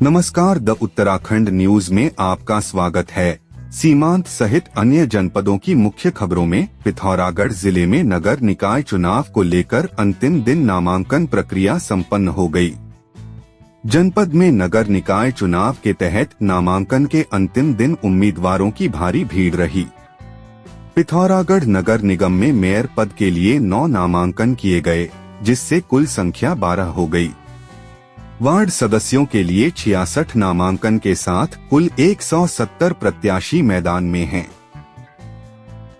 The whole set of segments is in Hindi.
नमस्कार, द उत्तराखंड न्यूज में आपका स्वागत है। सीमांत सहित अन्य जनपदों की मुख्य खबरों में पिथौरागढ़ जिले में नगर निकाय चुनाव को लेकर अंतिम दिन नामांकन प्रक्रिया संपन्न हो गई। जनपद में नगर निकाय चुनाव के तहत नामांकन के अंतिम दिन उम्मीदवारों की भारी भीड़ रही। पिथौरागढ़ नगर निगम में मेयर पद के लिए 9 नामांकन किए गए, जिससे कुल संख्या 12 हो गई। वार्ड सदस्यों के लिए 66 नामांकन के साथ कुल 170 प्रत्याशी मैदान में हैं।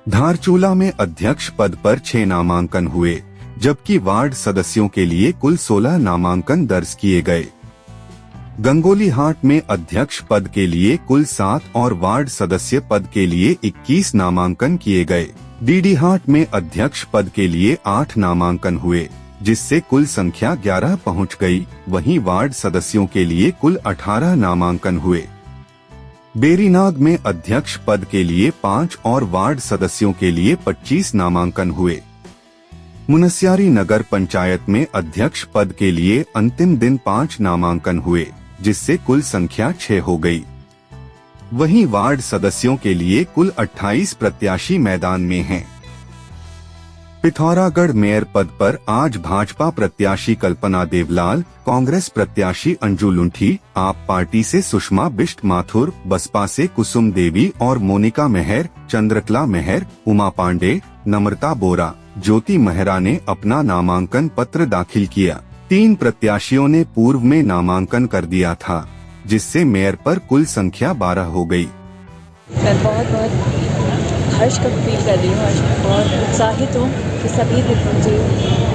धारचूला में अध्यक्ष पद पर 6 नामांकन हुए, जबकि वार्ड सदस्यों के लिए कुल 16 नामांकन दर्ज किए गए। गंगोलीहाट में अध्यक्ष पद के लिए कुल 7 और वार्ड सदस्य पद के लिए 21 नामांकन किए गए। डीडीहाट में अध्यक्ष पद के लिए 8 नामांकन हुए, जिससे कुल संख्या 11 पहुंच गई। वहीं वार्ड सदस्यों के लिए कुल 18 नामांकन हुए। बेरीनाग में अध्यक्ष पद के लिए 5 और वार्ड सदस्यों के लिए 25 नामांकन हुए। मुनस्यारी नगर पंचायत में अध्यक्ष पद के लिए अंतिम दिन 5 नामांकन हुए, जिससे कुल संख्या 6 हो गई। वहीं वार्ड सदस्यों के लिए कुल 28 प्रत्याशी मैदान में हैं। पिथौरागढ़ मेयर पद पर आज भाजपा प्रत्याशी कल्पना देवलाल, कांग्रेस प्रत्याशी अंजू लुंठी, आप पार्टी से सुषमा बिष्ट माथुर, बसपा से कुसुम देवी और मोनिका मेहर, चंद्रकला मेहर, उमा पांडे, नम्रता बोरा, ज्योति मेहरा ने अपना नामांकन पत्र दाखिल किया। 3 प्रत्याशियों ने पूर्व में नामांकन कर दिया था, जिससे मेयर पर कुल संख्या 12 हो गई। मैं बहुत हर्ष का फील कर रही हूँ और उत्साहित हूँ कि सभी ने मुझे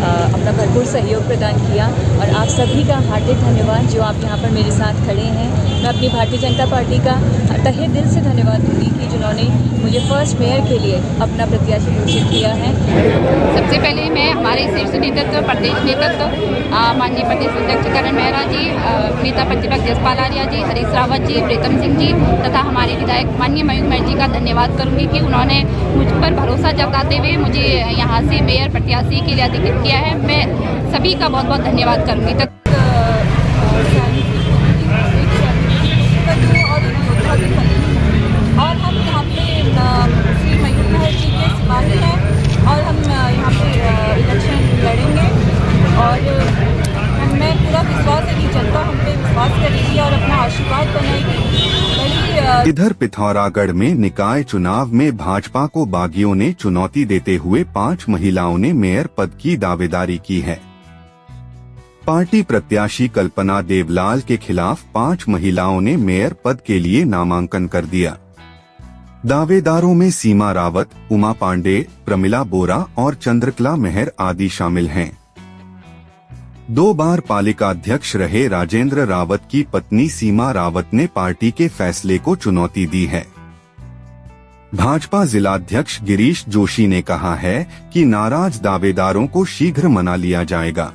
अपना भरपूर सहयोग प्रदान किया और आप सभी का हार्दिक धन्यवाद जो आप यहाँ पर मेरे साथ खड़े हैं। मैं अपनी भारतीय जनता पार्टी का तहे दिल से धन्यवाद दूंगी कि जिन्होंने मुझे फर्स्ट मेयर के लिए अपना प्रत्याशी घोषित किया है। सबसे पहले मैं हमारे शीर्ष नेतृत्व, प्रदेश नेतृत्व, माननीय प्रदेश अध्यक्ष करण मेहरा जी, नेता प्रतिपक्ष जसपाल आर्या जी, हरीश रावत जी, प्रीतम सिंह जी तथा हमारे विधायक माननीय मयूख मेहर जी का धन्यवाद करूंगी कि उन्होंने मुझ पर भरोसा जताते हुए मुझे यहाँ से मेयर प्रत्याशी के लिए अधिकृत किया है। मैं सभी का बहुत बहुत धन्यवाद करूंगी। और हम यहाँ पे श्री मयूख मेहर जी के सिपाही हैं और हम यहाँ पे इलेक्शन लड़ेंगे और मैं पूरा विश्वास है कि जनता हम पे विश्वास करेगी और अपना आशीर्वाद बनाएगी। इधर पिथौरागढ़ में निकाय चुनाव में भाजपा को बागियों ने चुनौती देते हुए 5 महिलाओं ने मेयर पद की दावेदारी की है। पार्टी प्रत्याशी कल्पना देवलाल के खिलाफ 5 महिलाओं ने मेयर पद के लिए नामांकन कर दिया। दावेदारों में सीमा रावत, उमा पांडे, प्रमिला बोरा और चंद्रकला मेहर आदि शामिल हैं। 2 बार पालिका अध्यक्ष रहे राजेंद्र रावत की पत्नी सीमा रावत ने पार्टी के फैसले को चुनौती दी है। भाजपा जिलाध्यक्ष गिरीश जोशी ने कहा है कि नाराज दावेदारों को शीघ्र मना लिया जाएगा।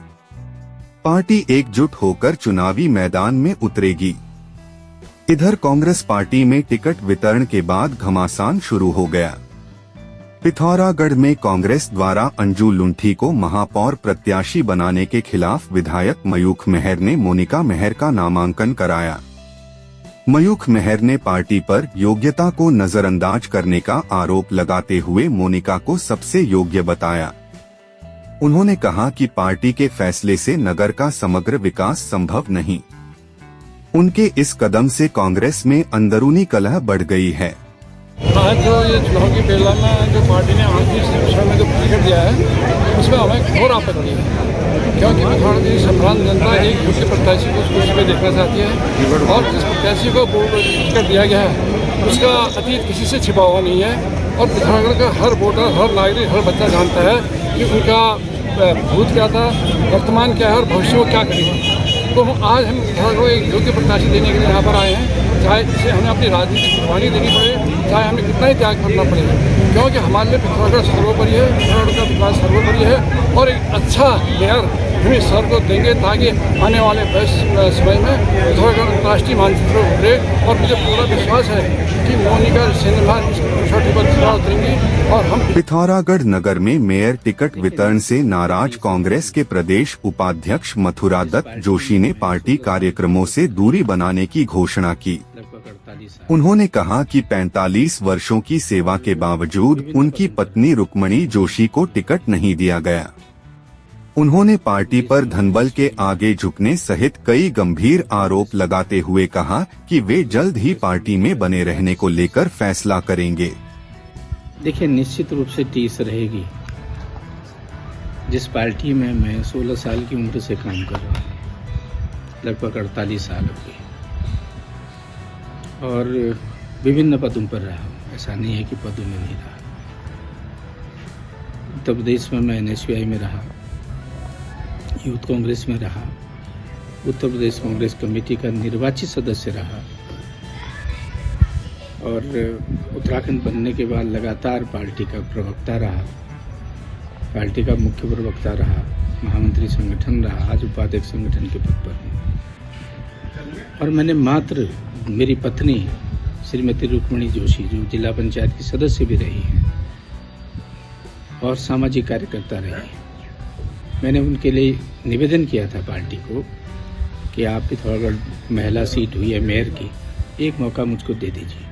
पार्टी एकजुट होकर चुनावी मैदान में उतरेगी। इधर कांग्रेस पार्टी में टिकट वितरण के बाद घमासान शुरू हो गया। पिथौरागढ़ में कांग्रेस द्वारा अंजू लुंठी को महापौर प्रत्याशी बनाने के खिलाफ विधायक मयूख मेहर ने मोनिका मेहर का नामांकन कराया। मयूख मेहर ने पार्टी पर योग्यता को नजरअंदाज करने का आरोप लगाते हुए मोनिका को सबसे योग्य बताया। उन्होंने कहा कि पार्टी के फैसले से नगर का समग्र विकास संभव नहीं। उनके इस कदम से कांग्रेस में अंदरूनी कलह बढ़ गई है। आज जो ये चुनाव की पहला में जो पार्टी ने आखिरी सेक्शन में जो टिकट दिया है उसमें हमें घोर आपत्ति है, क्योंकि पिथौरागढ़ की संभ्रांत जनता एक मुख्य प्रत्याशी को कुर्सी पे देखना चाहती है और जिस प्रत्याशी को टिकट दिया गया है उसका अतीत किसी से छिपा हुआ नहीं है और पिथौरागढ़ का हर वोटर, हर नागरिक, हर बच्चा जानता है कि उनका भूत क्या था, वर्तमान क्या है और भविष्य को क्या करेगा। तो आज हम पिथौरागढ़ को एक योग्य प्रत्याशी देने के लिए यहाँ पर आए हैं, चाहे इसे हमें अपनी राजनीतिक कुर्बानी देनी पड़े, चाहे हमें कितना ही त्याग करना पड़े, क्योंकि हमारे लिए पिथौरागढ़ सर्वोपरि है, पिथौरागढ़ का विकास सर्वोपरि है और एक अच्छा मेयर भूमि सर को देंगे ताकि आने वाले समय में पिथौरागढ़ अंतर्राष्ट्रीय मानचित्र पर उभरे। और मुझे पूरा विश्वास है कि मोनिका सिन्हा इस कसौटी पर खरा उतरेंगी और हम पिथौरागढ़ नगर में मेयर टिकट वितरण से नाराज कांग्रेस के प्रदेश उपाध्यक्ष मथुरा दत्त जोशी ने पार्टी कार्यक्रमों से दूरी बनाने की घोषणा की। उन्होंने कहा कि 45 वर्षों की सेवा के बावजूद उनकी पत्नी रुक्मणी जोशी को टिकट नहीं दिया गया। उन्होंने पार्टी पर धनबल के आगे झुकने सहित कई गंभीर आरोप लगाते हुए कहा कि वे जल्द ही पार्टी में बने रहने को लेकर फैसला करेंगे। देखिए, निश्चित रूप से टीस रहेगी। जिस पार्टी में मैं 16 साल की उम्र से काम कर रहा हूँ, लगभग 48 साल हो गए और विभिन्न पदों पर रहा हूँ, ऐसा नहीं है कि पदों में नहीं रहा। उत्तर प्रदेश में मैं NSUI में रहा, यूथ कांग्रेस में रहा, उत्तर प्रदेश कांग्रेस कमेटी का निर्वाचित सदस्य रहा और उत्तराखंड बनने के बाद लगातार पार्टी का प्रवक्ता रहा, पार्टी का मुख्य प्रवक्ता रहा, महामंत्री संगठन रहा, आज उपाध्यक्ष संगठन के पद पर हूँ। और मैंने मात्र मेरी पत्नी श्रीमती रुक्मणी जोशी, जो जिला पंचायत की सदस्य भी रही हैं और सामाजिक कार्यकर्ता रही हैं, मैंने उनके लिए निवेदन किया था पार्टी को कि आप पिथौरागढ़ महिला सीट हुई है मेयर की, एक मौका मुझको दे दीजिए,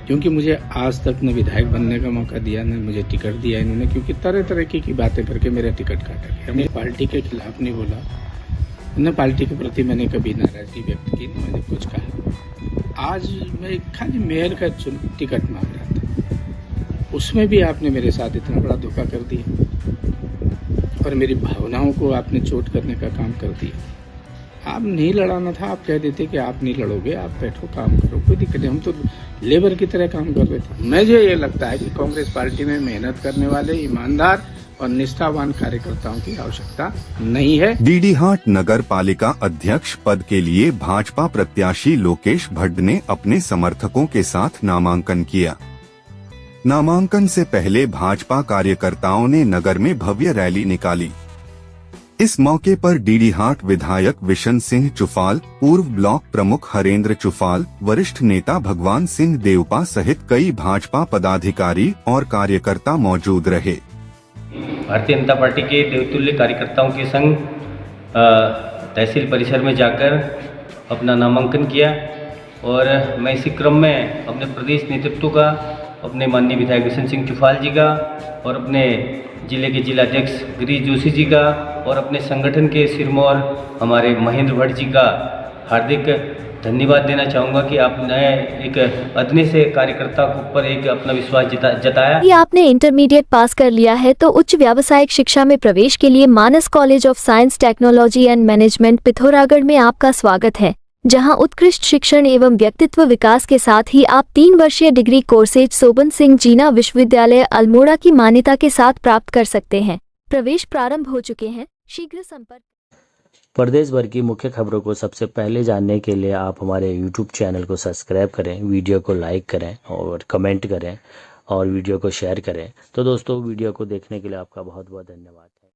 क्योंकि मुझे आज तक न विधायक बनने का मौका दिया, न मुझे टिकट दिया इन्होंने, क्योंकि तरह तरह की बातें करके मेरा टिकट काटा गया। मैं पार्टी के खिलाफ नहीं बोला, न पार्टी के प्रति मैंने कभी नाराजगी व्यक्त की, न मैंने कुछ कहा। आज मैं खाली मेयर का टिकट मांग रहा था, उसमें भी आपने मेरे साथ इतना बड़ा धोखा कर दिया और मेरी भावनाओं को आपने चोट करने का काम कर दिया। आप नहीं लड़ाना था, आप कह देते कि आप नहीं लड़ोगे, आप बैठो काम करो, कोई दिक्कत नहीं, हम तो लेबर की तरह काम कर रहे थे। मुझे ये लगता है कि कांग्रेस पार्टी में मेहनत करने वाले ईमानदार और निष्ठावान कार्यकर्ताओं की आवश्यकता नहीं है। डीडीहाट नगर पालिका अध्यक्ष पद के लिए भाजपा प्रत्याशी लोकेश भट्ट ने अपने समर्थकों के साथ नामांकन किया। नामांकन से पहले भाजपा कार्यकर्ताओं ने नगर में भव्य रैली निकाली। इस मौके पर डीडीहाट विधायक विशन सिंह चुफाल, पूर्व ब्लॉक प्रमुख हरेंद्र चुफाल, वरिष्ठ नेता भगवान सिंह देवपा सहित कई भाजपा पदाधिकारी और कार्यकर्ता मौजूद रहे। भारतीय जनता पार्टी के देवतुल्य कार्यकर्ताओं के संग तहसील परिसर में जाकर अपना नामांकन किया और मैं इसी क्रम में अपने प्रदेश नेतृत्व का, अपने माननीय विधायक विशन सिंह चुफाल जी का और अपने जिले के जिलाध्यक्ष गिरीश जोशी जी का और अपने संगठन के सिरमौर हमारे महेंद्र भट्ट जी का हार्दिक धन्यवाद देना चाहूँगा कि आपने एक अदने से कार्यकर्ता के ऊपर एक अपना विश्वास जताया। यदि आपने इंटरमीडिएट पास कर लिया है तो उच्च व्यावसायिक शिक्षा में प्रवेश के लिए Manas college of science technology and management Pithoragarh में आपका स्वागत है, जहां उत्कृष्ट शिक्षण एवं व्यक्तित्व विकास के साथ ही आप 3 वर्षीय डिग्री कोर्सेज सोबन सिंह जीना विश्वविद्यालय अल्मोड़ा की मान्यता के साथ प्राप्त कर सकते हैं। प्रवेश प्रारंभ हो चुके हैं, शीघ्र संपर्क। प्रदेश भर की मुख्य खबरों को सबसे पहले जानने के लिए आप हमारे YouTube चैनल को सब्सक्राइब करें, वीडियो को लाइक करें और कमेंट करें और वीडियो को शेयर करें। तो दोस्तों, वीडियो को देखने के लिए आपका बहुत बहुत धन्यवाद है।